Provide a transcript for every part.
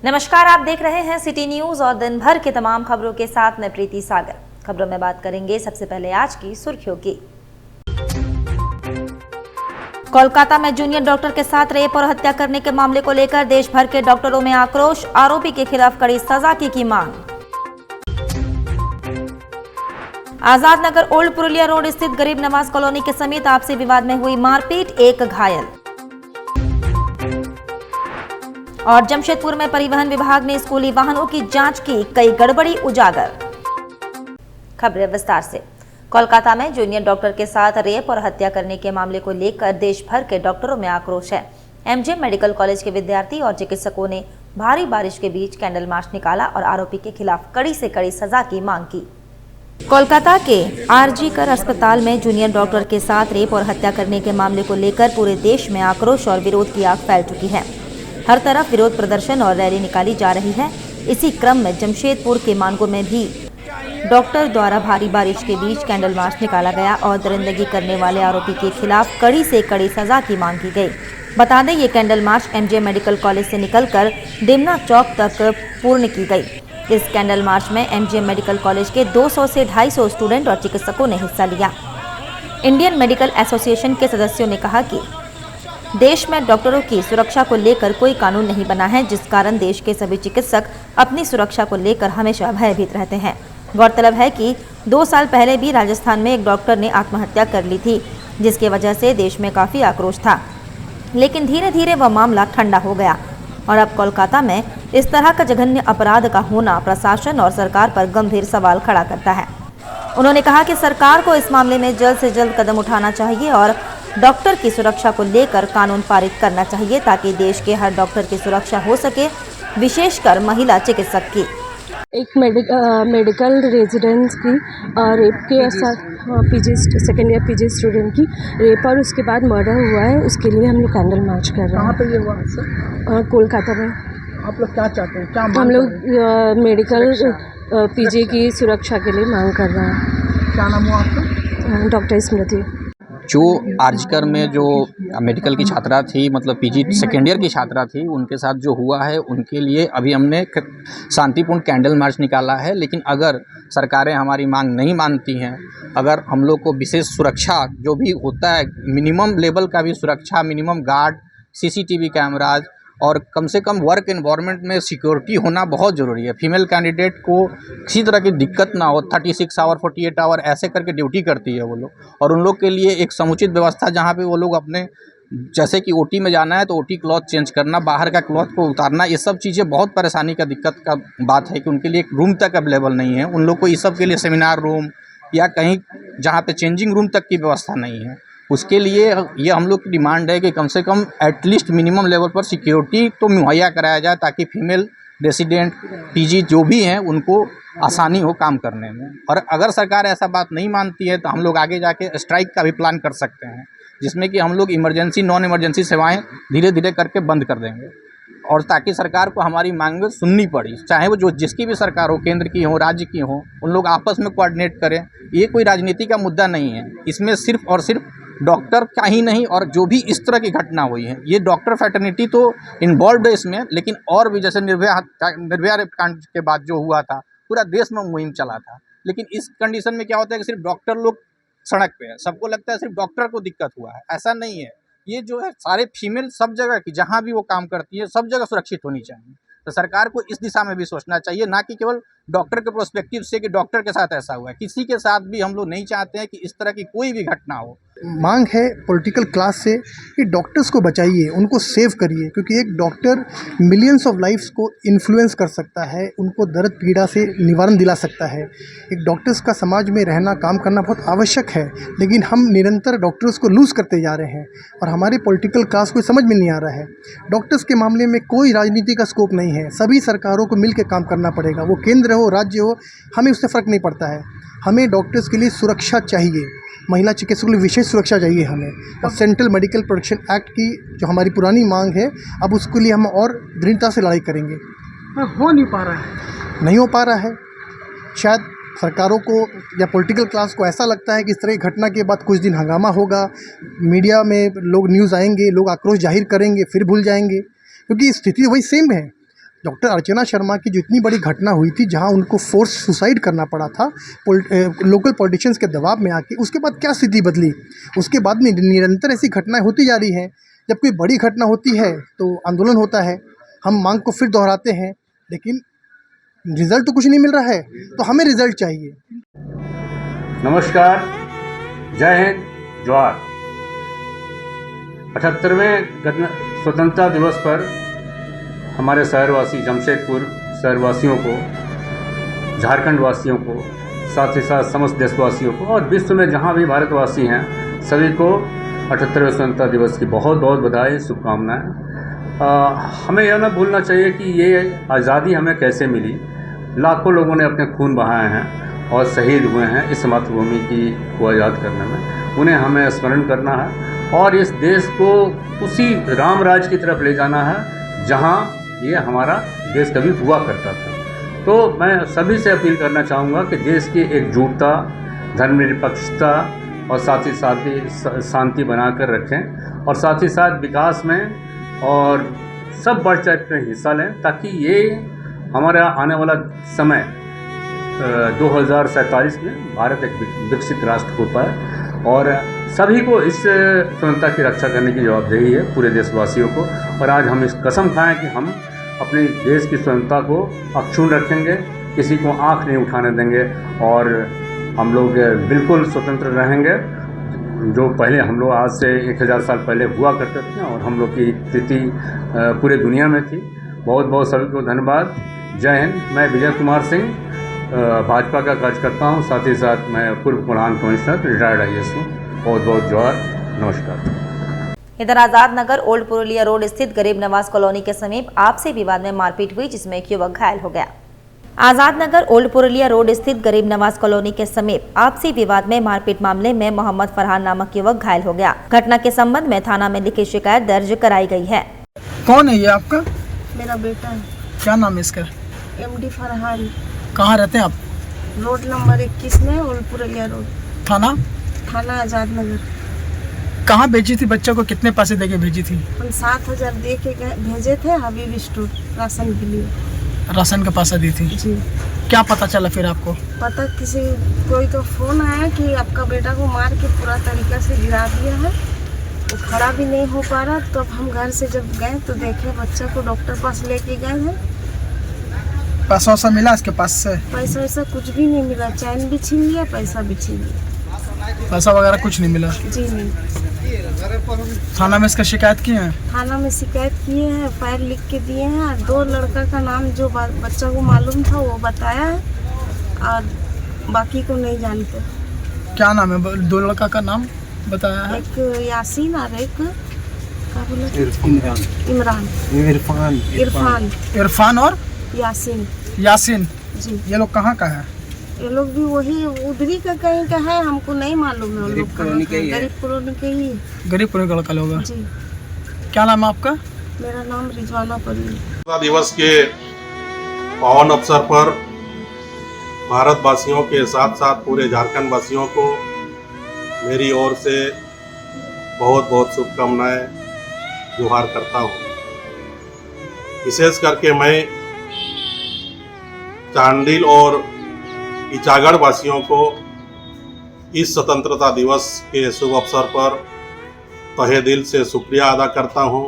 नमस्कार, आप देख रहे हैं सिटी न्यूज और दिन भर के तमाम खबरों के साथ मैं प्रीति सागर। खबरों में बात करेंगे सबसे पहले आज की सुर्खियों की। कोलकाता में जूनियर डॉक्टर के साथ रेप और हत्या करने के मामले को लेकर देश भर के डॉक्टरों में आक्रोश, आरोपी के खिलाफ कड़ी सजा की मांग। आजाद नगर ओल्ड पुरुलिया रोड स्थित गरीब नवाज कॉलोनी के समीप आपसी विवाद में हुई मारपीट, एक घायल। और जमशेदपुर में परिवहन विभाग ने स्कूली वाहनों की जांच की, कई गड़बड़ी उजागर। खबरें विस्तार से। कोलकाता में जूनियर डॉक्टर के साथ रेप और हत्या करने के मामले को लेकर देश भर के डॉक्टरों में आक्रोश है। एमजे मेडिकल कॉलेज के विद्यार्थी और चिकित्सकों ने भारी बारिश के बीच कैंडल मार्च निकाला और आरोपी के खिलाफ कड़ी से कड़ी सजा की मांग की। कोलकाता के आरजी कर अस्पताल में जूनियर डॉक्टर के साथ रेप और हत्या करने के मामले को लेकर पूरे देश में आक्रोश और विरोध की आग फैल चुकी है। हर तरफ विरोध प्रदर्शन और रैली निकाली जा रही है। इसी क्रम में जमशेदपुर के मानगो में भी डॉक्टर द्वारा भारी बारिश के बीच कैंडल मार्च निकाला गया और दरिंदगी करने वाले आरोपी के खिलाफ कड़ी से कड़ी सजा की मांग की गई। बता दें, ये candle march MJ medical college से निकलकर डिमना चौक तक पूर्ण की गई। इस कैंडल मार्च में एमजे मेडिकल कॉलेज के 200 से 250 स्टूडेंट और चिकित्सकों ने हिस्सा लिया। इंडियन मेडिकल एसोसिएशन के सदस्यों ने कहा कि देश में डॉक्टरों की सुरक्षा को लेकर कोई कानून नहीं बना है, जिस कारण देश के सभी चिकित्सक अपनी सुरक्षा को लेकर हमेशा भयभीत रहते हैं। गौरतलब है कि 2 साल पहले भी राजस्थान में एक डॉक्टर ने आत्महत्या कर ली थी, जिसकी वजह से देश में काफ़ी आक्रोश था। लेकिन धीरे धीरे वह मामला ठंडा हो गया और अब कोलकाता में इस तरह का जघन्य अपराध का होना प्रशासन और सरकार पर गंभीर सवाल खड़ा करता है। उन्होंने कहा कि सरकार को इस मामले में जल्द से जल्द कदम उठाना चाहिए और डॉक्टर की सुरक्षा को लेकर कानून पारित करना चाहिए, ताकि देश के हर डॉक्टर की सुरक्षा हो सके, विशेषकर महिला चिकित्सक की। एक मेडिकल रेजिडेंट की रेप के साथ PG second year PG student की रेप और उसके बाद मर्डर हुआ है, उसके लिए हम लोग कैंडल मार्च कर रहे हैं। कहाँ पे ये हुआ सर? कोलकाता में। आप लोग क्या चाहते हैं, क्या हम लोग मेडिकल पीजी की सुरक्षा के लिए मांग कर रहे हैं। क्या नाम हुआ आपका? डॉक्टर स्मृति। जो आरजीकर में जो मेडिकल की छात्रा थी, मतलब पीजी सेकेंड ईयर की छात्रा थी, उनके साथ जो हुआ है उनके लिए अभी हमने शांतिपूर्ण कैंडल मार्च निकाला है। लेकिन अगर सरकारें हमारी मांग नहीं मानती हैं, अगर हम लोग को विशेष सुरक्षा जो भी होता है, मिनिमम लेवल का भी सुरक्षा, मिनिमम गार्ड, सीसीटीवी कैमराज और कम से कम वर्क एनवायरनमेंट में सिक्योरिटी होना बहुत ज़रूरी है। फीमेल कैंडिडेट को किसी तरह की दिक्कत ना हो। 36 आवर 48 आवर ऐसे करके ड्यूटी करती है वो लोग, और उन लोग के लिए एक समुचित व्यवस्था, जहाँ पे वो लोग अपने, जैसे कि ओटी में जाना है तो ओटी क्लॉथ चेंज करना, बाहर का क्लॉथ को उतारना, ये सब चीज़ें बहुत परेशानी का दिक्कत का बात है कि उनके लिए एक रूम तक अवेलेबल नहीं है। उन लोग को इस सब के लिए सेमिनार रूम या कहीं जहाँ पे चेंजिंग रूम तक की व्यवस्था नहीं है। उसके लिए ये हम लोग की डिमांड है कि कम से कम एटलीस्ट मिनिमम लेवल पर सिक्योरिटी तो मुहैया कराया जाए, ताकि फीमेल रेसिडेंट पीजी जो भी हैं उनको आसानी हो काम करने में। और अगर सरकार ऐसा बात नहीं मानती है तो हम लोग आगे जाके स्ट्राइक का भी प्लान कर सकते हैं, जिसमें कि हम लोग इमरजेंसी नॉन इमरजेंसी सेवाएं धीरे धीरे करके बंद कर देंगे, और ताकि सरकार को हमारी मांगें सुननी पड़ी, चाहे वो जो जिसकी भी सरकार हो, केंद्र की हो, राज्य की हो, उन लोग आपस में कोऑर्डिनेट करें। ये कोई राजनीति का मुद्दा नहीं है, इसमें सिर्फ और सिर्फ डॉक्टर का ही नहीं, और जो भी इस तरह की घटना हुई है, ये डॉक्टर फैटर्निटी तो इन्वॉल्व है इसमें, लेकिन और भी, जैसे निर्भया रेप कांड के बाद जो हुआ था, पूरा देश में मुहिम चला था। लेकिन इस कंडीशन में क्या होता है कि सिर्फ डॉक्टर लोग सड़क पे है, सबको लगता है सिर्फ डॉक्टर को दिक्कत हुआ है, ऐसा नहीं है। ये जो है सारे फीमेल सब जगह की, जहाँ भी वो काम करती है, सब जगह सुरक्षित होनी चाहिए। तो सरकार को इस दिशा में भी सोचना चाहिए, ना कि केवल डॉक्टर के प्रोस्पेक्टिव से कि डॉक्टर के साथ ऐसा हुआ है। किसी के साथ भी हम लोग नहीं चाहते हैं कि इस तरह की कोई भी घटना हो। मांग है पॉलिटिकल क्लास से कि डॉक्टर्स को बचाइए, उनको सेव करिए, क्योंकि एक डॉक्टर मिलियंस ऑफ लाइफ्स को इन्फ्लुएंस कर सकता है, उनको दर्द पीड़ा से निवारण दिला सकता है। एक डॉक्टर्स का समाज में रहना, काम करना बहुत आवश्यक है, लेकिन हम निरंतर डॉक्टर्स को लूज़ करते जा रहे हैं और हमारे पॉलिटिकल क्लास को समझ में नहीं आ रहा है। डॉक्टर्स के मामले में कोई राजनीति का स्कोप नहीं है, सभी सरकारों को मिल के काम करना पड़ेगा, वो केंद्र हो, राज्य हो, हमें उससे फ़र्क नहीं पड़ता है। हमें डॉक्टर्स के लिए सुरक्षा चाहिए, महिला चिकित्सकों के लिए विशेष सुरक्षा चाहिए हमें, और सेंट्रल मेडिकल प्रोटेक्शन एक्ट की जो हमारी पुरानी मांग है, अब उसके लिए हम और दृढ़ता से लड़ाई करेंगे। हो नहीं पा रहा है, नहीं हो पा रहा है। शायद सरकारों को या पॉलिटिकल क्लास को ऐसा लगता है कि इस तरह की घटना के बाद कुछ दिन हंगामा होगा, मीडिया में लोग न्यूज़ आएंगे, लोग आक्रोश जाहिर करेंगे, फिर भूल जाएंगे, क्योंकि स्थिति वही सेम है। डॉक्टर अर्चना शर्मा की जो इतनी बड़ी घटना हुई थी, जहां उनको फोर्स सुसाइड करना पड़ा था लोकल पॉलिटिशियंस के दबाव में आके, उसके बाद क्या स्थिति बदली, उसके बाद में निरंतर ऐसी घटनाएं होती जा रही हैं। जब कोई बड़ी घटना होती है तो आंदोलन होता है, हम मांग को फिर दोहराते हैं, लेकिन रिजल्ट तो कुछ नहीं मिल रहा है, तो हमें रिजल्ट चाहिए। नमस्कार, जय हिंद, जोहार। 78वें स्वतंत्रता दिवस पर हमारे शहरवासी जमशेदपुर शहरवासियों को, झारखंड वासियों को, साथ ही साथ समस्त देशवासियों को और विश्व में जहां भी भारतवासी हैं सभी को 78वें स्वतंत्रता दिवस की बहुत बहुत बधाई, शुभकामनाएं। हमें यह न भूलना चाहिए कि ये आज़ादी हमें कैसे मिली। लाखों लोगों ने अपने खून बहाए हैं और शहीद हुए हैं इस मातृभूमि को आज़ाद करने में। उन्हें हमें स्मरण करना है और इस देश को उसी राम राज की तरफ ले जाना है जहां ये हमारा देश कभी हुआ करता था। तो मैं सभी से अपील करना चाहूँगा कि देश की एकजुटता, धर्मनिरपेक्षता और साथ ही शांति बनाकर रखें और साथ ही साथ विकास में और सब बढ़ चढ़ कर हिस्सा लें, ताकि ये हमारा आने वाला समय 2047 में भारत एक विकसित राष्ट्र हो पाए। और सभी को इस स्वतंत्रता की रक्षा करने की जवाबदेही है, पूरे देशवासियों को। और आज हम इस कसम खाएं कि हम अपने देश की स्वतंत्रता को अक्षुण्ण रखेंगे, किसी को आंख नहीं उठाने देंगे और हम लोग बिल्कुल स्वतंत्र रहेंगे, जो पहले हम लोग आज से 1000 साल पहले हुआ करते थे और हम लोग की स्थिति पूरे दुनिया में थी। बहुत बहुत सभी को धन्यवाद। जय हिंद। मैं विजय कुमार सिंह, भाजपा का कार्यकर्ता हूँ, साथ ही साथ मैं पूर्व प्रधान कमिश्नर रिटायर्ड IAS हूँ। बहुत बहुत जोहार, नमस्कार। इधर आजाद नगर ओल्ड पुरुलिया रोड स्थित गरीब नवाज कॉलोनी के समीप आपसी विवाद में मारपीट हुई, जिसमें एक युवक घायल हो गया। आजाद नगर ओल्ड पुरुलिया रोड स्थित गरीब नवाज कॉलोनी के समीप आपसी विवाद में मारपीट मामले में मोहम्मद फरहान नामक युवक घायल हो गया। घटना के संबंध में थाना में लिखित शिकायत दर्ज कराई गई है। कौन है ये आपका? मेरा बेटा है। क्या नाम है इसका? MD फरहान। कहाँ रहते हैं आप? रोड नंबर 21 में, ओल्ड पुरुलिया रोड। थाना? थाना आजाद नगर। कहाँ भेजी थी बच्चा को? कितने पैसे देके भेजी थी? हम 7000 दे के भेजे थे हबीब स्टोर राशन के लिए। राशन का पैसा दी थी जी। क्या पता चला फिर आपको? पता कोई तो फोन आया कि आपका बेटा को मार के पूरा तरीका से गिरा दिया है, वो खड़ा भी नहीं हो पा रहा। तो अब हम घर से जब गए तो देखे बच्चा को डॉक्टर पास लेके गए हैं। पैसा वैसा मिला इसके पास से? पैसा वैसा कुछ भी नहीं मिला, चैन भी छीन लिया, पैसा भी छीन लिया। पैसा वगैरह कुछ नहीं मिला? जी नहीं। थाना में इसका शिकायत की है? थाना में शिकायत किए हैं, FIR लिख के दिए हैं। 2 लड़का का नाम जो बच्चा को मालूम था वो बताया है और बाकी को नहीं जानते। क्या नाम है 2 लड़का का नाम बताया है? एक यासीन और एक क्या बोला? इमरान। इरफान और यासीन। जी। ये लोग कहाँ का है? ये लोग भी वही उधरी का कहीं का है, हमको नहीं मालूम है। गरीब कॉलोनी के ही। गरीब कॉलोनी का लोग। जी। क्या नाम है आपका? मेरा नाम रिजवाना परवीन। दिवस के पावन अवसर पर भारतवासियों के साथ साथ पूरे झारखंड वासियों को मेरी ओर से बहुत बहुत शुभकामनाएं जोहार करता हूँ। विशेष करके मैं चांडिल और इचागढ़ वासियों को इस स्वतंत्रता दिवस के शुभ अवसर पर तहे दिल से शुक्रिया अदा करता हूं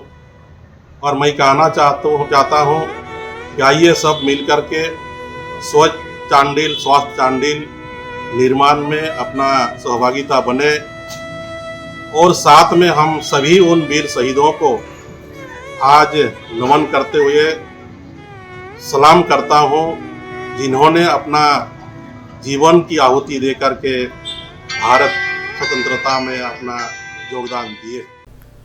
और मैं कहना चाहता हूं कि आइए सब मिलकर के स्वच्छ चांडिल, स्वास्थ्य चांडिल निर्माण में अपना सहभागिता बने और साथ में हम सभी उन वीर शहीदों को आज नमन करते हुए सलाम करता हूं, जिन्होंने अपना जीवन की आहुति देकर के भारत स्वतंत्रता में अपना योगदान दिए।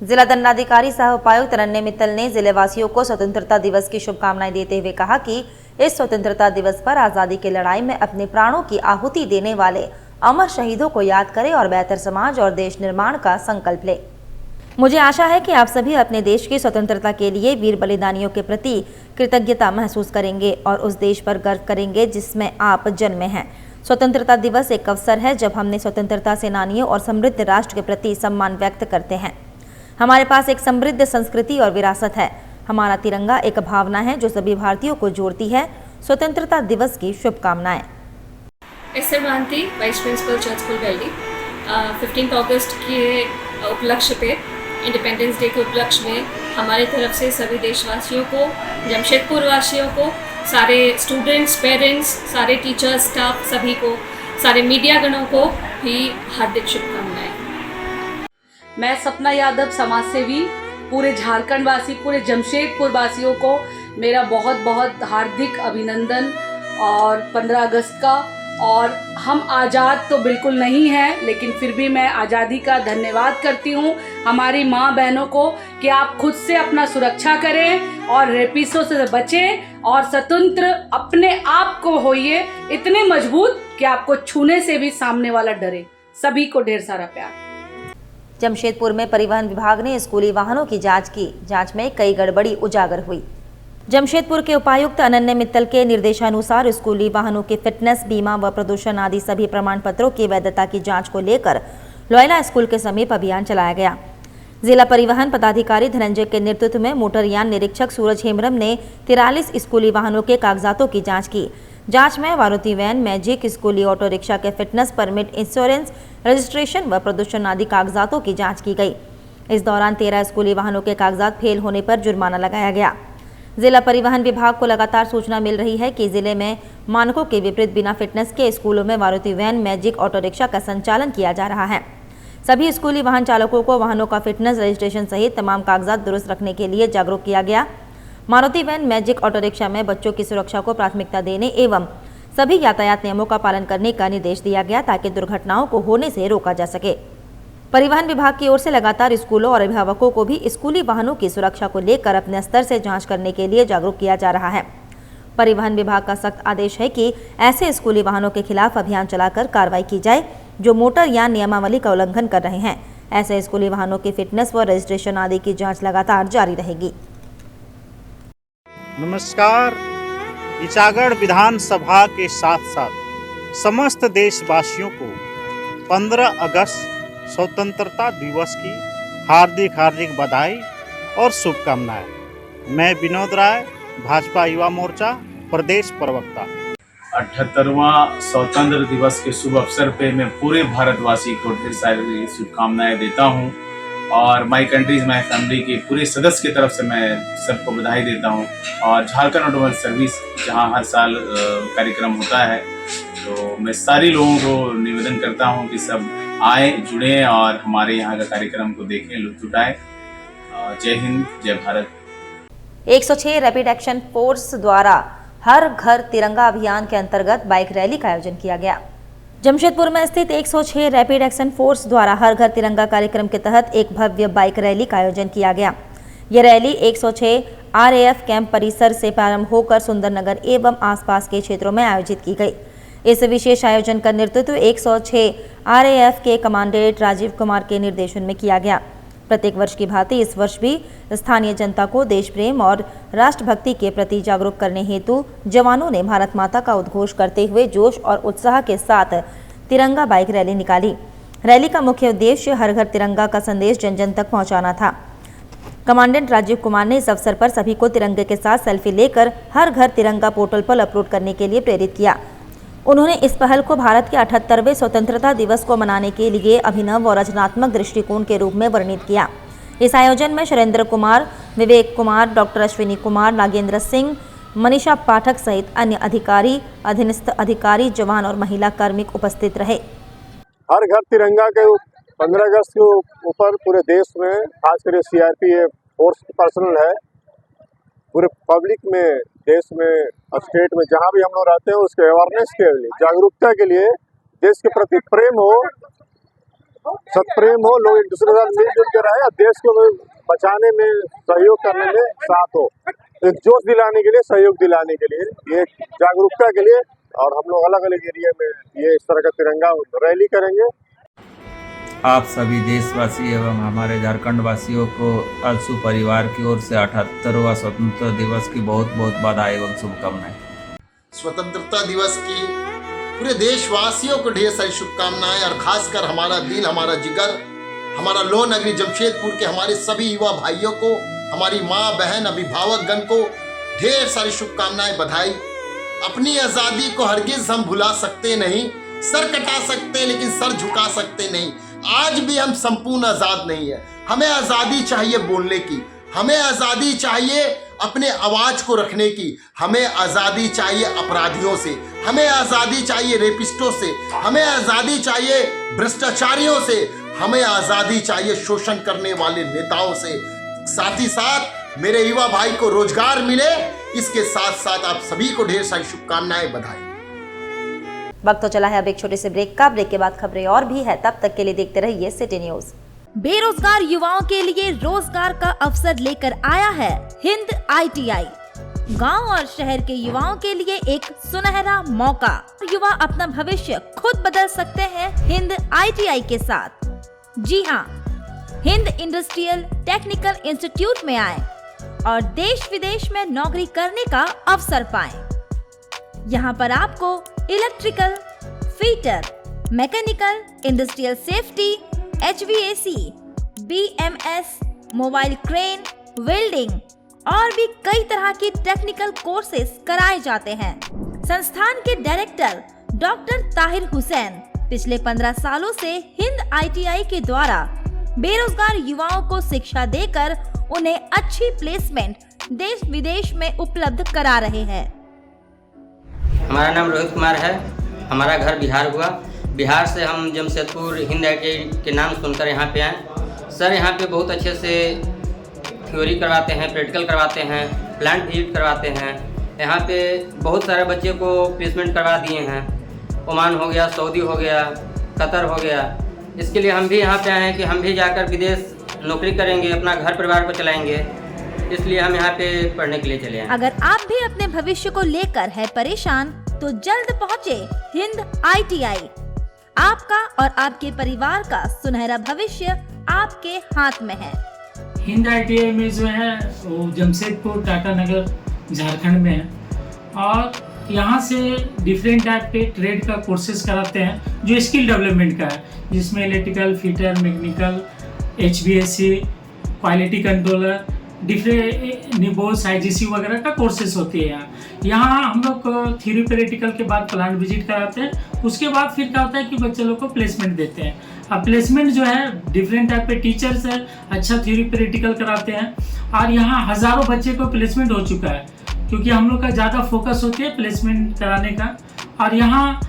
जिला दंडाधिकारी सह उपायुक्त रन्ने मित्तल ने जिले वासियों को स्वतंत्रता दिवस की शुभकामनाएं देते हुए कहा कि इस स्वतंत्रता दिवस पर आजादी की लड़ाई में अपने प्राणों की आहुति देने वाले अमर शहीदों को याद करें और बेहतर समाज और देश निर्माण का संकल्प ले। मुझे आशा है कि आप सभी अपने देश की स्वतंत्रता के लिए वीर बलिदानियों के प्रति कृतज्ञता महसूस करेंगे और उस देश पर गर्व करेंगे जिसमें आप जन्मे हैं। स्वतंत्रता दिवस एक अवसर है जब हमने स्वतंत्रता सेनानियों और समृद्ध राष्ट्र के प्रति सम्मान व्यक्त करते हैं। हमारे पास एक समृद्ध संस्कृति और विरासत है। हमारा तिरंगा एक भावना है जो सभी भारतीयों को जोड़ती है। स्वतंत्रता दिवस की शुभकामनाएं। एस्टर मानती, वाइस प्रिंसिपल चर्च स्कूल वेल्डी। 15 अगस्त के उपलक्ष्य पे, इंडिपेंडेंस डे के उपलक्ष्य में हमारे तरफ से सभी देशवासियों को, जमशेदपुर वासियों को, सारे स्टूडेंट्स, पेरेंट्स, सारे टीचर्स, स्टाफ, सभी को, सारे मीडिया गणों को भी हार्दिक शुभकामनाएं। मैं सपना यादव, समाज सेवी, पूरे झारखंड वासी, पूरे जमशेदपुर वासियों को मेरा बहुत बहुत हार्दिक अभिनंदन और 15 अगस्त का। और हम आज़ाद तो बिल्कुल नहीं हैं, लेकिन फिर भी मैं आज़ादी का धन्यवाद करती हूँ हमारी माँ बहनों को कि आप खुद से अपना सुरक्षा करें और रेपिस्टों से बचें और स्वतंत्र अपने आप को होइए इतने मजबूत कि आपको छूने से भी सामने वाला डरे। सभी को ढेर सारा प्यार। जमशेदपुर में परिवहन विभाग ने स्कूली वाहनों की जांच की। जांच में कई गड़बड़ी उजागर हुई। जमशेदपुर के उपायुक्त अनन्य मित्तल के निर्देशानुसार स्कूली वाहनों के फिटनेस, बीमा व प्रदूषण आदि सभी प्रमाण पत्रों की वैधता की जांच को लेकर लोयला स्कूल के समीप अभियान चलाया गया। जिला परिवहन पदाधिकारी धनंजय के नेतृत्व में मोटरयान निरीक्षक सूरज हेम्ब्रम ने 43 स्कूली वाहनों के कागजातों की जाँच की। जांच में मारुति वैन, मैजिक, स्कूली ऑटो रिक्शा के फिटनेस, परमिट, इंश्योरेंस, रजिस्ट्रेशन व प्रदूषण आदि कागजातों की जांच की गई। इस दौरान 13 स्कूली वाहनों के कागजात फेल होने पर जुर्माना लगाया गया। जिला परिवहन विभाग को लगातार सूचना मिल रही है कि जिले में मानकों के विपरीत बिना फिटनेस के स्कूलों में Maruti van, Magic, auto rickshaw का संचालन किया जा रहा है। सभी स्कूली वाहन चालकों को वाहनों का फिटनेस, रजिस्ट्रेशन सहित तमाम कागजात दुरुस्त रखने के लिए जागरूक किया गया। Maruti van, Magic, auto rickshaw में बच्चों की सुरक्षा को प्राथमिकता देने एवं सभी यातायात नियमों का पालन करने का निर्देश दिया गया ताकि दुर्घटनाओं को होने से रोका जा सके। परिवहन विभाग की ओर से लगातार स्कूलों और अभिभावकों को भी स्कूली वाहनों की सुरक्षा को लेकर अपने स्तर से जांच करने के लिए जागरूक किया जा रहा है। परिवहन विभाग का सख्त आदेश है कि ऐसे स्कूली वाहनों के खिलाफ अभियान चलाकर कार्रवाई की जाए जो मोटर यान नियमावली का उल्लंघन कर रहे हैं। ऐसे स्कूली वाहनों की फिटनेस व रजिस्ट्रेशन आदि की जाँच लगातार जारी रहेगी। नमस्कार। ईचागढ़ विधानसभा के साथ साथ समस्त देशवासियों को 15 अगस्त स्वतंत्रता दिवस की हार्दिक हार्दिक बधाई और शुभकामनाएं। मैं विनोद राय, भाजपा युवा मोर्चा प्रदेश प्रवक्ता। 78वां स्वतंत्र दिवस के शुभ अवसर पे मैं पूरे भारतवासी को ढेर सारी शुभकामनाएं देता हूं और माई कंट्रीज माई फैमिली के पूरे सदस्य की तरफ से मैं सबको बधाई देता हूं। और झारखंड ऑटोमोबाइल सर्विस जहां हर साल कार्यक्रम होता है, तो मैं सारे लोगों को निवेदन करता हूं कि सब आए, जुड़े और हमारे यहाँ का कार्यक्रम को देखें, लुत्फ उठाएं। जय हिंद, जय भारत। 106 रैपिड एक्शन फोर्स द्वारा हर घर तिरंगा अभियान के अंतर्गत बाइक रैली का आयोजन किया गया। जमशेदपुर में स्थित 106 रैपिड एक्शन फोर्स द्वारा हर घर तिरंगा कार्यक्रम के तहत एक भव्य बाइक रैली का आयोजन किया गया। यह रैली 106 RAF कैंप परिसर से प्रारंभ होकर सुंदरनगर एवं आसपास के क्षेत्रों में आयोजित की गई। इस विशेष आयोजन का नेतृत्व 106 RAF के कमांडेंट राजीव कुमार के निर्देशन में किया गया। प्रत्येक वर्ष की भांति इस वर्ष भी स्थानीय जनता को देश प्रेम और राष्ट्रभक्ति के प्रति जागरूक करने हेतु जवानों ने भारत माता का उद्घोष करते हुए जोश और उत्साह के साथ तिरंगा बाइक रैली निकाली। रैली का मुख्य उद्देश्य हर घर तिरंगा का संदेश जन जन तक पहुंचाना था। कमांडेंट राजीव कुमार ने इस अवसर पर सभी को तिरंगे के साथ सेल्फी लेकर हर घर तिरंगा पोर्टल पर अपलोड करने के लिए प्रेरित किया। उन्होंने इस पहल को भारत के 78वें स्वतंत्रता दिवस को मनाने के लिए अभिनव और रचनात्मक दृष्टिकोण के रूप में वर्णित किया। इस आयोजन में सुरेंद्र कुमार, विवेक कुमार, डॉक्टर अश्विनी कुमार, नागेंद्र सिंह, मनीषा पाठक सहित अन्य अधिकारी, अधीनस्थ अधिकारी, जवान और महिला कार्मिक उपस्थित रहे। हर घर तिरंगा के 15 अगस्त के ऊपर पूरे देश में, खासकर CRPF फोर्स पर्सनल है, पूरे पब्लिक में, देश में, स्टेट में, जहाँ भी हम लोग रहते हैं उसके अवेयरनेस के लिए, जागरूकता के लिए, देश के प्रति प्रेम हो, सत्प्रेम हो, लोग एक दूसरे के साथ मिलजुल के रहे, देश को बचाने में, सहयोग करने में साथ हो, एक जोश दिलाने के लिए, सहयोग दिलाने के लिए, ये जागरूकता के लिए। और हम लोग अलग अलग एरिया में ये इस तरह का तिरंगा रैली करेंगे। आप सभी देशवासी एवं हमारे झारखंड वासियों को अलसू परिवार की ओर से 78वां स्वतंत्रता दिवस की बहुत बहुत बधाई एवं शुभकामनाएं। स्वतंत्रता दिवस की पूरे देशवासियों को ढेर सारी शुभकामनाएं और खासकर हमारा दिल, हमारा जिगर, हमारा लोह नगरी जमशेदपुर के हमारे सभी युवा भाइयों को हमारी माँ बहन अभिभावकगण को ढेर सारी शुभकामनाएं, बधाई। अपनी आज़ादी को हरगिज हम भुला सकते नहीं। सर कटा सकते लेकिन सर झुका सकते नहीं। आज भी हम संपूर्ण आज़ाद नहीं है। हमें आज़ादी चाहिए बोलने की, हमें आज़ादी चाहिए अपने आवाज़ को रखने की, हमें आज़ादी चाहिए अपराधियों से, हमें आज़ादी चाहिए रेपिस्टों से, हमें आज़ादी चाहिए भ्रष्टाचारियों से, हमें आज़ादी चाहिए शोषण करने वाले नेताओं से। साथ ही साथ मेरे युवा भाई को रोजगार मिले, इसके साथ साथ आप सभी को ढेर सारी शुभकामनाएं, बधाई। वक्त तो चला है अब एक छोटे से ब्रेक का। ब्रेक के बाद खबरें और भी है, तब तक के लिए देखते रहिए सिटी न्यूज। बेरोजगार युवाओं के लिए रोजगार का अवसर लेकर आया है हिंद ITI। गांव और शहर के युवाओं के लिए एक सुनहरा मौका। युवा अपना भविष्य खुद बदल सकते हैं हिंद ITI के साथ। जी हाँ, हिंद इंडस्ट्रियल टेक्निकल इंस्टीट्यूट में आए और देश विदेश में नौकरी करने का अवसर पाएं। यहाँ पर आपको electrical, fitter, mechanical, industrial safety, HVAC, BMS, mobile crane, welding और भी कई तरह की टेक्निकल कोर्सेज कराए जाते हैं। संस्थान के डायरेक्टर डॉक्टर ताहिर हुसैन पिछले 15 सालों से हिंद ITI के द्वारा बेरोजगार युवाओं को शिक्षा देकर उन्हें अच्छी प्लेसमेंट देश विदेश में उपलब्ध करा रहे हैं। हमारा नाम रोहित कुमार है। हमारा घर बिहार हुआ। बिहार से हम जमशेदपुर हिंद ITI के नाम सुनकर यहाँ पे आए। सर यहाँ पे बहुत अच्छे से थ्योरी करवाते हैं, प्रैक्टिकल करवाते हैं, प्लांट विजिट करवाते हैं। यहाँ पे बहुत सारे बच्चे को प्लेसमेंट करवा दिए हैं। ओमान हो गया, सऊदी हो गया, कतर हो गया। इसके लिए हम भी यहाँ पे आए हैं कि हम भी जाकर विदेश नौकरी करेंगे, अपना घर परिवार को चलाएंगे। इसलिए हम यहाँ पे पढ़ने के लिए चले हैं। अगर आप भी अपने भविष्य को लेकर है परेशान तो जल्द पहुँचे हिंद ITI। आपका और आपके परिवार का सुनहरा भविष्य आपके हाथ में है। हिंद ITI में जो है वो जमशेदपुर टाटा नगर झारखंड में है और यहाँ से डिफरेंट टाइप के ट्रेड का कोर्सेज कराते हैं जो स्किल डेवलपमेंट का है, जिसमें electrical, fitter, mechanical, HVAC, quality controller, different निबोस, IGC वगैरह का कोर्सेज होती है। यहाँ हम लोग थ्योरी प्रैक्टिकल के बाद प्लांट विजिट कराते हैं। उसके बाद फिर क्या होता है कि बच्चे लोग को प्लेसमेंट देते हैं। अब प्लेसमेंट जो है डिफरेंट टाइप के टीचर्स है, अच्छा थ्योरी प्रैक्टिकल कराते हैं और यहाँ हज़ारों बच्चे को प्लेसमेंट हो चुका है, क्योंकि हम लोग का ज़्यादा फोकस होती है प्लेसमेंट कराने का। और यहाँ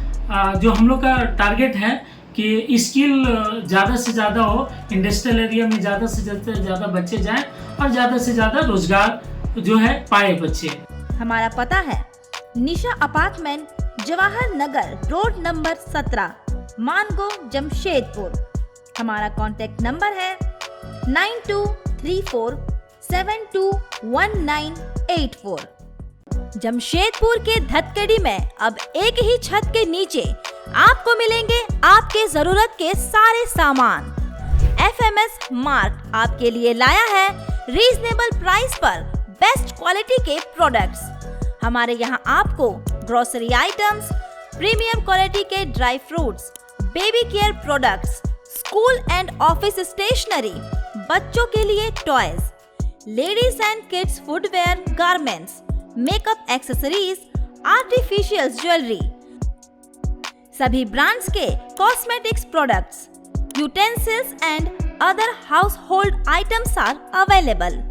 जो हम लोग का टारगेट है कि स्किल ज़्यादा से ज़्यादा हो, इंडस्ट्रियल एरिया में ज़्यादा से ज़्यादा बच्चे जाएं और ज़्यादा से ज़्यादा रोजगार जो है पाए बच्चे। हमारा पता है निशा apartment, Jawahar Nagar road number 17, Mango, Jamshedpur. हमारा कॉन्टेक्ट नंबर है 9234721984। जमशेदपुर के धतकड़ी में अब एक ही छत के नीचे आपको मिलेंगे आपके जरूरत के सारे सामान। FMS मार्ट आपके लिए लाया है रीजनेबल प्राइस पर बेस्ट क्वालिटी के प्रोडक्ट्स। हमारे यहाँ आपको ग्रोसरी आइटम्स, प्रीमियम क्वालिटी के dry fruits, baby care products, school and office stationery, बच्चों के लिए toys, ladies and kids footwear, garments, makeup accessories, artificial jewellery, सभी ब्रांड्स के cosmetics products, utensils and other household items are available.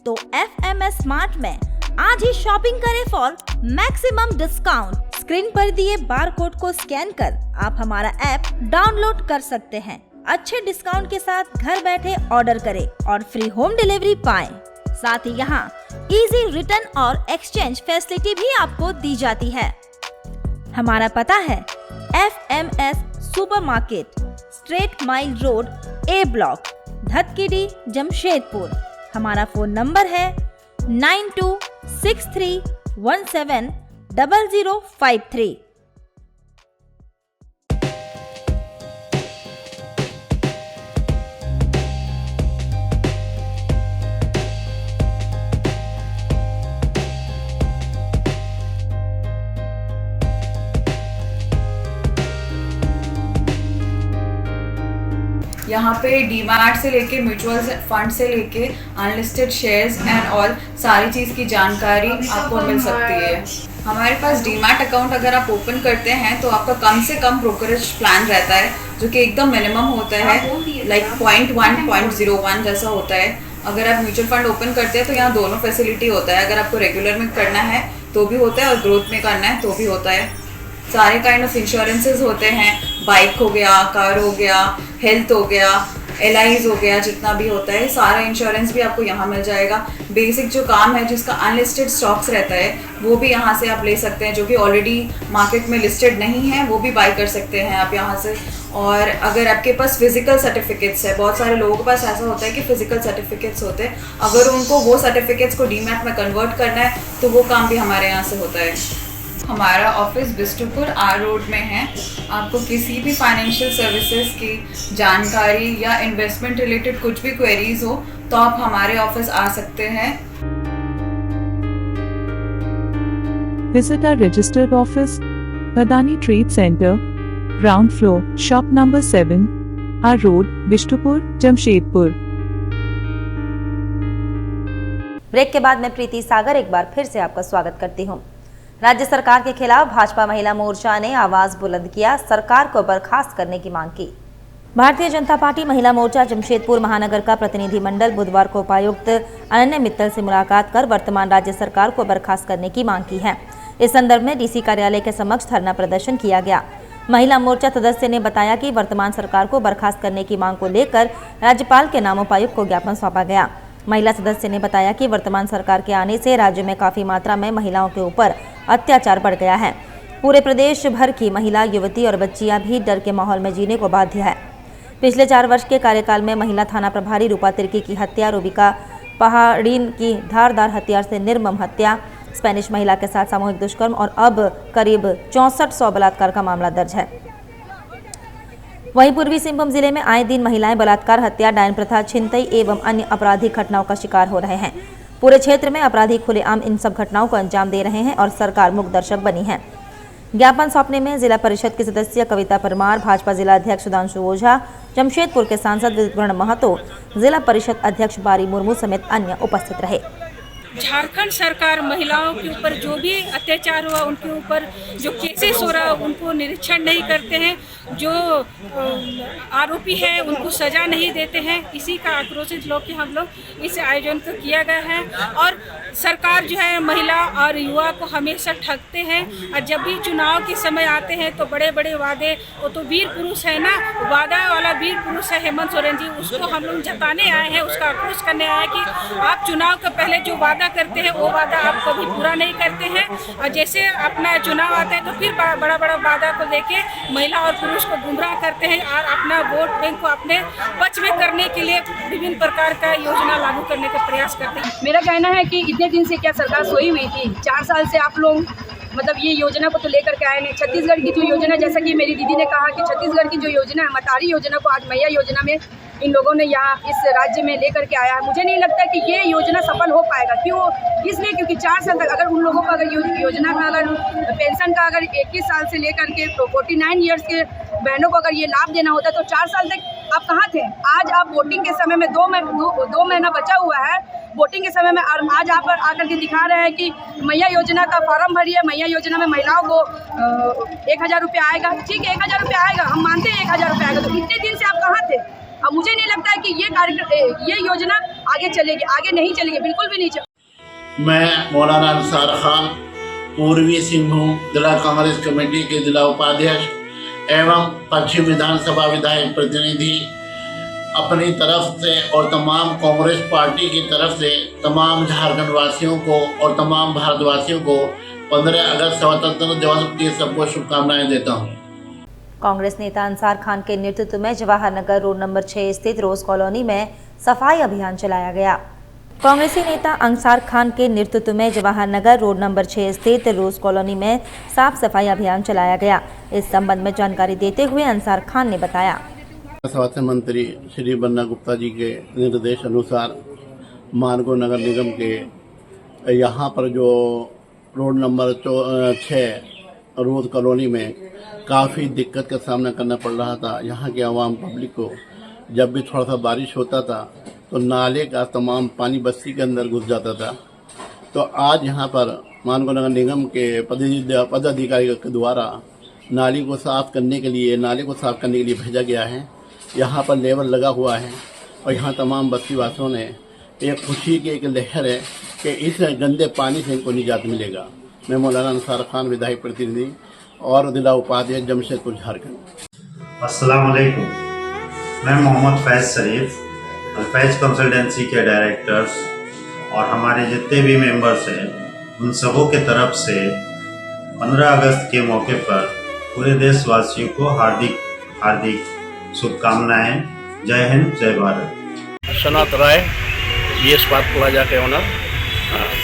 तो FMS mart में आज ही shopping करें फॉर मैक्सिमम डिस्काउंट। स्क्रीन पर दिए बारकोड को स्कैन कर आप हमारा ऐप डाउनलोड कर सकते हैं। अच्छे डिस्काउंट के साथ घर बैठे ऑर्डर करें और फ्री होम डिलीवरी पाएं। साथ ही यहाँ इजी रिटर्न और एक्सचेंज फैसिलिटी भी आपको दी जाती है। हमारा पता है FMS supermarket, straight mile road, A block, Dhatkidih, Jamshedpur. हमारा फोन नंबर है 9263170053। यहाँ पे डीमैट से लेके म्यूचुअल फंड से लेके अनलिस्टेड शेयर्स एंड ऑल सारी चीज़ की जानकारी आपको मिल सकती है। हमारे पास डीमैट अकाउंट अगर आप ओपन करते हैं तो आपका कम से कम ब्रोकरेज प्लान रहता है जो कि एकदम मिनिमम होता है, लाइक 0.1 0.01 जैसा होता है। अगर आप म्यूचुअल फंड ओपन करते हैं तो यहाँ दोनों फैसिलिटी होता है, अगर आपको रेगुलर में करना है तो भी होता है और ग्रोथ में करना है तो भी होता है। सारे काइंड ऑफ इंश्योरेंसेज होते हैं, बाइक हो गया, कार हो गया, हेल्थ हो गया, LIs हो गया, जितना भी होता है सारा इंश्योरेंस भी आपको यहाँ मिल जाएगा। बेसिक जो काम है जिसका अनलिस्टेड स्टॉक्स रहता है वो भी यहाँ से आप ले सकते हैं, जो कि ऑलरेडी मार्केट में लिस्टेड नहीं है वो भी बाय कर सकते हैं आप यहाँ से। और अगर आपके पास फिजिकल सर्टिफिकेट्स है, बहुत सारे लोगों के पास ऐसा होता है कि फिजिकल सर्टिफिकेट्स होते हैं, अगर उनको वो सर्टिफिकेट्स को डीमैट में कन्वर्ट करना है तो वो काम भी हमारे यहाँ से होता है। हमारा ऑफिस बिष्टुपुर R रोड में है। आपको किसी भी फाइनेंशियल सर्विसेज की जानकारी या इन्वेस्टमेंट रिलेटेड कुछ भी क्वेरीज हो तो आप हमारे ऑफिस आ सकते हैं। Visit our registered office, Badani Trade Center, ground floor, shop number 7, R Road, Bistupur, Jamshedpur. Break के बाद मैं प्रीति सागर एक बार फिर से आपका स्वागत करती हूं। राज्य सरकार के खिलाफ भाजपा महिला मोर्चा ने आवाज बुलंद किया, सरकार को बर्खास्त करने की मांग की। भारतीय जनता पार्टी महिला मोर्चा जमशेदपुर महानगर का प्रतिनिधिमंडल बुधवार को उपायुक्त अनन्या मित्तल से मुलाकात कर वर्तमान राज्य सरकार को बर्खास्त करने की मांग की है। इस संदर्भ में DC कार्यालय के समक्ष धरना प्रदर्शन किया गया। महिला मोर्चा सदस्य ने बताया कि वर्तमान सरकार को बर्खास्त करने की मांग को लेकर राज्यपाल के नाम उपायुक्त को ज्ञापन सौंपा गया। महिला सदस्य ने बताया कि वर्तमान सरकार के आने से राज्य में काफी मात्रा में महिलाओं के ऊपर अत्याचार बढ़ गया है। पूरे प्रदेश भर की महिला, युवती और बच्चियां भी डर के माहौल में जीने को बाध्य है। पिछले 4 वर्ष के कार्यकाल में महिला थाना प्रभारी रूपा तिर्की की हत्या, रूबिका पहाड़ीन की धारदार हथियार से निर्मम हत्या, स्पेनिश महिला के साथ सामूहिक दुष्कर्म और अब करीब 6400 बलात्कार का मामला दर्ज है। वहीं पूर्वी सिंहभूम जिले में आए दिन महिलाएं बलात्कार, हत्या, डायन प्रथा, छिनतई एवं अन्य आपराधिक घटनाओं का शिकार हो रहे हैं। पूरे क्षेत्र में अपराधी खुलेआम इन सब घटनाओं को अंजाम दे रहे हैं और सरकार मूक दर्शक बनी है। ज्ञापन सौंपने में जिला परिषद की सदस्य कविता परमार, भाजपा जिला अध्यक्ष सुधांशु ओझा, जमशेदपुर के सांसद विवरण महतो, जिला परिषद अध्यक्ष बारी मुर्मू समेत अन्य उपस्थित रहे। झारखंड सरकार महिलाओं के ऊपर जो भी अत्याचार हुआ, उनके ऊपर जो केसेस हो रहा है उनको निरीक्षण नहीं करते हैं, जो आरोपी है उनको सजा नहीं देते हैं। इसी का आक्रोशित लोग हम लोग इस आयोजन को किया गया है। और सरकार जो है महिला और युवा को हमेशा ठगते हैं और जब भी चुनाव के समय आते हैं तो बड़े बड़े वादे, वो तो वीर पुरुष है ना, वादा वाला वीर पुरुष है हेमंत सोरेन जी, उसको हम लोग जताने आए हैं, उसका आक्रोश करने आए हैं कि आप चुनाव के पहले जो वादा करते हैं वो वादा आप कभी पूरा नहीं करते हैं और जैसे अपना चुनाव आता है तो फिर बड़ा बड़ा वादा को लेके महिला और पुरुष को गुमराह करते हैं और अपना वोट बैंक को अपने पक्ष में करने के लिए विभिन्न प्रकार का योजना लागू करने का प्रयास करते हैं। मेरा कहना है कि इतने दिन से क्या सरकार सोई हुई थी? 4 साल से आप लोग मतलब ये योजना को तो लेकर के आए नहीं। छत्तीसगढ़ की जो योजना, जैसा कि मेरी दीदी ने कहा कि छत्तीसगढ़ की जो योजना है, मतारी योजना को आज मैया योजना में इन लोगों ने यहाँ इस राज्य में लेकर के आया है। मुझे नहीं लगता कि ये योजना सफल हो पाएगा। क्यों? इसलिए क्योंकि 4 साल तक अगर उन लोगों को अगर योजना का अगर पेंशन का अगर 21 साल से लेकर के 49 ईयर्स के बहनों को अगर ये लाभ देना होता तो 4 साल तक आप कहाँ थे? आज आप वोटिंग के समय में 2 महीना बचा हुआ है वोटिंग के समय में, और आज आप आकर के दिखा रहे हैं कि मैया योजना का फॉर्म भरिए, मैया योजना में महिलाओं को 1000 रुपये आएगा। ठीक है, 1000 रुपये आएगा, हम मानते हैं 1000 रुपये आएगा। तो इतने दिन से आप कहाँ थे? अब मुझे नहीं लगता है कि ये कार्यक्रम, ये योजना आगे चलेगी, आगे नहीं चलेगी, बिल्कुल भी नहीं चलेगी। मैं मौलाना अंसार खान, पूर्वी सिंहभूम जिला कांग्रेस कमेटी के जिला उपाध्यक्ष एवं पश्चिम विधानसभा विधायक प्रतिनिधि, अपनी तरफ से और तमाम कांग्रेस पार्टी की तरफ से तमाम झारखंड वासियों को और तमाम भारतवासियों को 15 अगस्त स्वतंत्रता दिवस की सबको शुभकामनाएं देता हूं। कांग्रेस नेता अंसार खान के नेतृत्व में जवाहर नगर रोड नंबर 6 स्थित रोज कॉलोनी में सफाई अभियान चलाया गया। कांग्रेसी नेता अंसार खान के नेतृत्व में जवाहर नगर रोड नंबर 6 स्थित रोज कॉलोनी में साफ सफाई अभियान चलाया गया। इस संबंध में जानकारी देते हुए अंसार खान ने बताया, स्वास्थ्य मंत्री श्री बन्ना गुप्ता जी के निर्देश अनुसार मानगो नगर निगम के यहाँ पर जो रोड नंबर 6 रोज कॉलोनी में काफ़ी दिक्कत का सामना करना पड़ रहा था। यहाँ के आवाम पब्लिक को जब भी थोड़ा सा बारिश होता था तो नाले का तमाम पानी बस्ती के अंदर घुस जाता था। तो आज यहाँ पर मानगढ़ नगर निगम के पदाधिकारी के द्वारा नाले को साफ़ करने के लिए भेजा गया है। यहाँ पर लेबर लगा हुआ है और यहाँ तमाम बस्ती वासियों ने एक खुशी की एक लहर है कि इस गंदे पानी से इनको निजात मिलेगा। मैं मौलाना अंसार खान विधायक प्रतिनिधि और जिला उपाध्यक्ष जमशेदपुर झारखंड। अस्सलाम वालेकुम। मैं मोहम्मद फैज़ शरीफ फैज़ कंसल्टेंसी के डायरेक्टर्स और हमारे जितने भी मेंबर्स हैं उन सबों के तरफ से 15 अगस्त के मौके पर पूरे देशवासियों को हार्दिक हार्दिक शुभकामनाएं। जय हिंद, जय भारत। सनात राय BS पार्क प्लाजा के ओनर।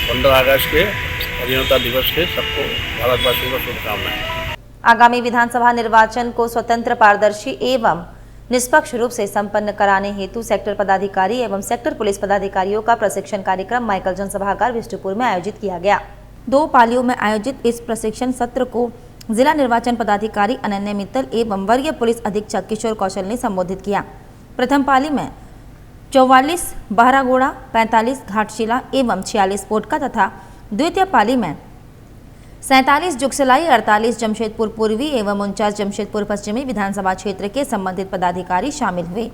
15 अगस्त के स्वाधीनता दिवस के सबको भारतवासियों को शुभकामनाएं। आगामी विधानसभा निर्वाचन को स्वतंत्र, पारदर्शी एवं निष्पक्ष रूप से संपन्न कराने हेतु सेक्टर पदाधिकारी एवं सेक्टर पुलिस पदाधिकारियों का प्रशिक्षण कार्यक्रम माइकल जनसभागार विष्णुपुर में आयोजित किया गया। 2 पालियों में आयोजित इस प्रशिक्षण सत्र को जिला निर्वाचन पदाधिकारी अनन्या मित्तल एवं वरीय पुलिस अधीक्षक किशोर कौशल ने संबोधित किया। प्रथम पाली में 44 बहरागोड़ा, 45 घाटशिला एवं 46 पोटका तथा द्वितीय पाली में 47 जुगसलाई, 48 जमशेदपुर पूर्वी एवं 49 जमशेदपुर पश्चिमी विधानसभा क्षेत्र के संबंधित पदाधिकारी शामिल हुए।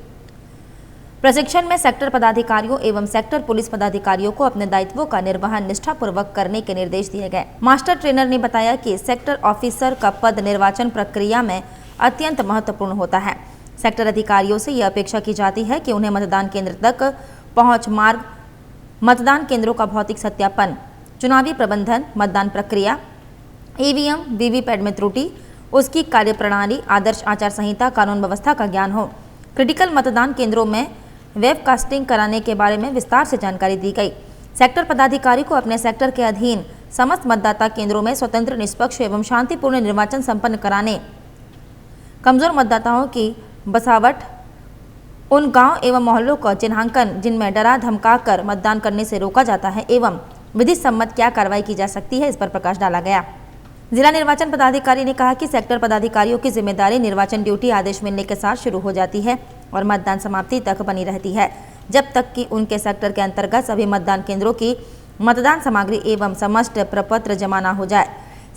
प्रशिक्षण में सेक्टर पदाधिकारियों एवं सेक्टर पुलिस पदाधिकारियों को अपने दायित्वों का निर्वहन निष्ठापूर्वक करने के निर्देश दिए गए। मास्टर ट्रेनर ने बताया कि सेक्टर ऑफिसर का पद निर्वाचन प्रक्रिया में अत्यंत महत्वपूर्ण होता है। सेक्टर अधिकारियों से यह अपेक्षा की जाती है कि उन्हें मतदान केंद्र तक पहुंच मार्ग, मतदान केंद्रों का भौतिक सत्यापन, चुनावी प्रबंधन, मतदान प्रक्रिया, EVM, VVPAT में त्रुटि, उसकी कार्यप्रणाली, आदर्श आचार संहिता, कानून व्यवस्था का ज्ञान हो। क्रिटिकल मतदान केंद्रों में वेबकास्टिंग कराने के बारे में विस्तार से जानकारी दी गई। सेक्टर पदाधिकारी को अपने सेक्टर के अधीन समस्त मतदाता केंद्रों में स्वतंत्र, निष्पक्ष एवं शांतिपूर्ण निर्वाचन संपन्न कराने, कमजोर मतदाताओं की बसावट, उन गांव एवं मोहल्लों का चिन्हांकन जिनमें डरा धमकाकर मतदान करने से रोका जाता है एवं विधि सम्मत क्या कार्रवाई की जा सकती है, इस पर प्रकाश डाला गया। जिला निर्वाचन पदाधिकारी ने कहा कि सेक्टर पदाधिकारियों की जिम्मेदारी निर्वाचन ड्यूटी आदेश मिलने के साथ शुरू हो जाती है और मतदान समाप्ति तक बनी रहती है, जब तक कि उनके सेक्टर के अंतर्गत सभी मतदान केंद्रों की मतदान सामग्री एवं समस्त प्रपत्र जमा न हो जाए।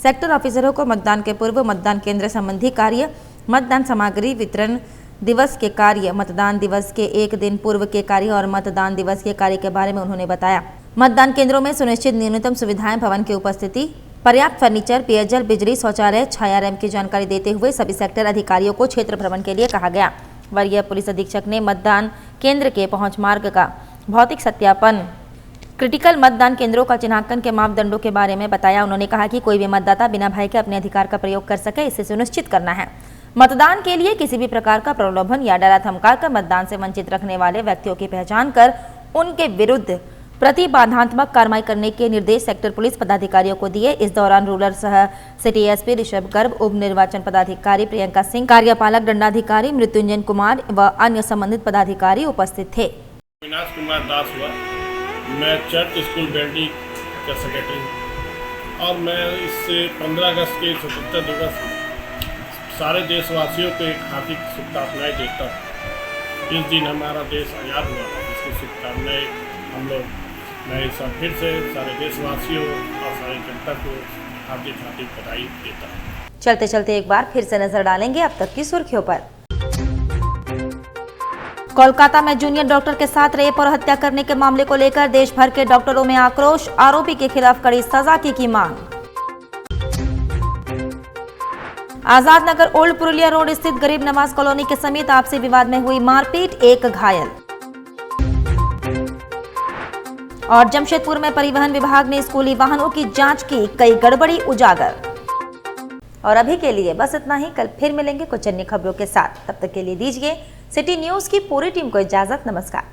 सेक्टर ऑफिसरों को मतदान के पूर्व, मतदान केंद्र संबंधी कार्य, मतदान सामग्री वितरण दिवस के कार्य, मतदान दिवस के 1 दिन पूर्व के कार्य और मतदान दिवस के कार्य के बारे में उन्होंने बताया। मतदान केंद्रों में सुनिश्चित न्यूनतम सुविधाएं, भवन की उपस्थिति, पर्याप्त फर्नीचर, पेयजल, बिजली, शौचालय, छाया रैंप की जानकारी देते हुए सभी सेक्टर अधिकारियों को क्षेत्र भ्रमण के लिए कहा गया। वरीय पुलिस अधीक्षक ने मतदान केंद्र के पहुंच मार्ग का भौतिक सत्यापन, क्रिटिकल मतदान केंद्रों का चिन्हांकन के मापदंडों के बारे में बताया। उन्होंने कहा कि कोई भी मतदाता बिना भय के अपने अधिकार का प्रयोग कर सके, इसे सुनिश्चित करना है। मतदान के लिए किसी भी प्रकार का प्रलोभन या डरा धमका कर मतदान से वंचित रखने वाले व्यक्तियों की पहचान कर उनके विरुद्ध प्रतिबाधात्मक कार्रवाई करने के निर्देश सेक्टर पुलिस पदाधिकारियों को दिए। इस दौरान रूरल सह सिटी एसपी ऋषभ गर्ग, उप निर्वाचन पदाधिकारी प्रियंका सिंह, कार्यपालक दंडाधिकारी मृत्युंजय कुमार व अन्य संबंधित पदाधिकारी उपस्थित थे। अविनाश कुमार दास हुआ, मैं चर्च स्कूल बेल्डी का सेक्रेटरी हूँ और मैं इससे 15 अगस्त के स्वतंत्रता दिवस सारे देशवासियों को एक हार्दिक शुभकामनाएं देता हूँ। इस दिन हमारा देश आज़ाद हुआ, इसकी शुभकामनाएं हम लोग, मैं इस बार फिर से सारे देशवासियों और सारी जनता को हार्दिक हार्दिक बधाई देता हूँ। चलते चलते एक बार फिर से नजर डालेंगे अब तक की सुर्खियों पर। कोलकाता में जूनियर डॉक्टर के साथ रेप और हत्या करने के मामले को लेकर देश भर के डॉक्टरों में आक्रोश, आरोपी के खिलाफ कड़ी सजा की मांग। आजाद नगर ओल्ड पुरुलिया रोड स्थित गरीब नवाज कॉलोनी के समीप आपसी विवाद में हुई मारपीट, 1 घायल। और जमशेदपुर में परिवहन विभाग ने स्कूली वाहनों की जांच की, कई गड़बड़ी उजागर। और अभी के लिए बस इतना ही। कल फिर मिलेंगे कुछ अन्य खबरों के साथ। तब तक के लिए दीजिए सिटी न्यूज की पूरी टीम को इजाजत। नमस्कार।